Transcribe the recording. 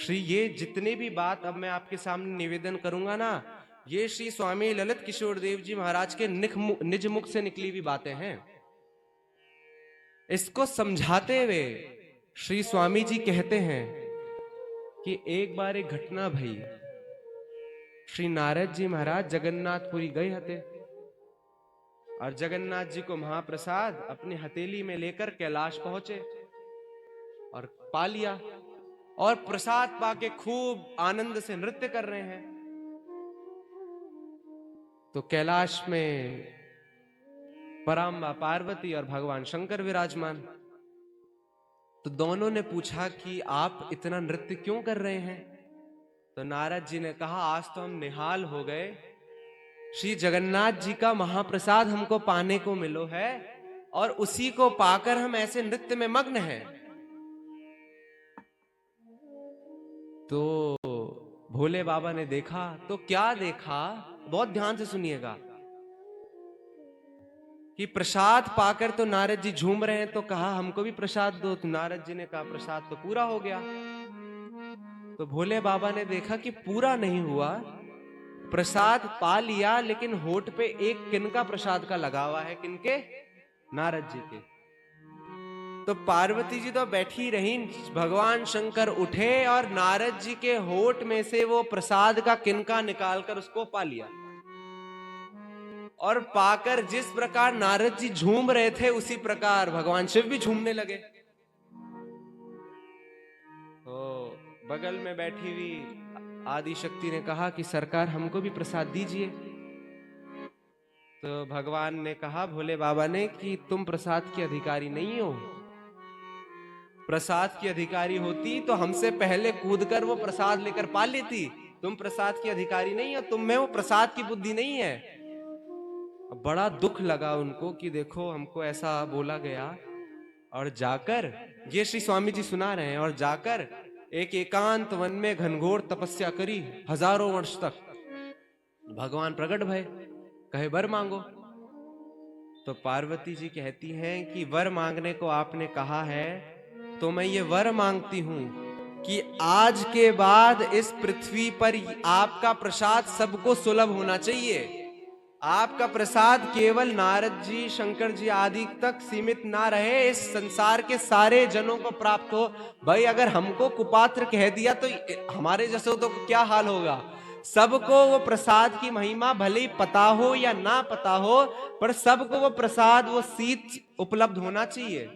श्री ये जितने भी बात अब मैं आपके सामने निवेदन करूंगा ना, ये श्री स्वामी ललित किशोर देव जी महाराज के निज मुख से निकली हुई बातें हैं। इसको समझाते हुए श्री स्वामी जी कहते हैं कि एक बार एक घटना भई। श्री नारद जी महाराज जगन्नाथपुरी गए हते और जगन्नाथ जी को महाप्रसाद अपनी हथेली में लेकर कैलाश पहुंचे और पा लिया और प्रसाद पाके खूब आनंद से नृत्य कर रहे हैं। तो कैलाश में पराम्बा पार्वती और भगवान शंकर विराजमान। तो दोनों ने पूछा कि आप इतना नृत्य क्यों कर रहे हैं? तो नारद जी ने कहा, आज तो हम निहाल हो गए, श्री जगन्नाथ जी का महाप्रसाद हमको पाने को मिलो है और उसी को पाकर हम ऐसे नृत्य में मग्न हैं। तो भोले बाबा ने देखा। तो क्या देखा, बहुत ध्यान से सुनिएगा, कि प्रसाद पाकर तो नारद जी झूम रहे हैं। तो कहा हमको भी प्रसाद दो। तो नारद जी ने कहा प्रसाद तो पूरा हो गया। तो भोले बाबा ने देखा कि पूरा नहीं हुआ, प्रसाद पा लिया लेकिन होठ पे एक किनका प्रसाद का लगा हुआ है। किनके? नारद जी के। तो पार्वती जी तो बैठी रही, भगवान शंकर उठे और नारद जी के होठ में से वो प्रसाद का किनका निकालकर उसको पा लिया। और पाकर जिस प्रकार नारद जी झूम रहे थे उसी प्रकार भगवान शिव भी झूमने लगे। तो बगल में बैठी हुई आदि शक्ति ने कहा कि सरकार हमको भी प्रसाद दीजिए। तो भगवान ने कहा, भोले बाबा ने, कि तुम प्रसाद के अधिकारी नहीं हो। प्रसाद की अधिकारी होती तो हमसे पहले कूदकर वो प्रसाद लेकर पा लेती। तुम प्रसाद की अधिकारी नहीं हो, तुम में वो प्रसाद की बुद्धि नहीं है। बड़ा दुख लगा उनको कि देखो हमको ऐसा बोला गया। और जाकर, ये श्री स्वामी जी सुना रहे हैं, और जाकर एक एकांत वन में घनघोर तपस्या करी हजारों वर्ष तक। भगवान प्रकट भय, कहे वर मांगो। तो पार्वती जी कहती हैं कि वर मांगने को आपने कहा है तो मैं ये वर मांगती हूं कि आज के बाद इस पृथ्वी पर आपका प्रसाद सबको सुलभ होना चाहिए। आपका प्रसाद केवल नारद जी, शंकर जी आदि तक सीमित ना रहे, इस संसार के सारे जनों को प्राप्त हो। भाई अगर हमको कुपात्र कह दिया तो हमारे जैसे तो क्या हाल होगा। सबको वो प्रसाद की महिमा भले ही पता हो या ना पता हो, पर सबको वो प्रसाद, वो सीत उपलब्ध होना चाहिए।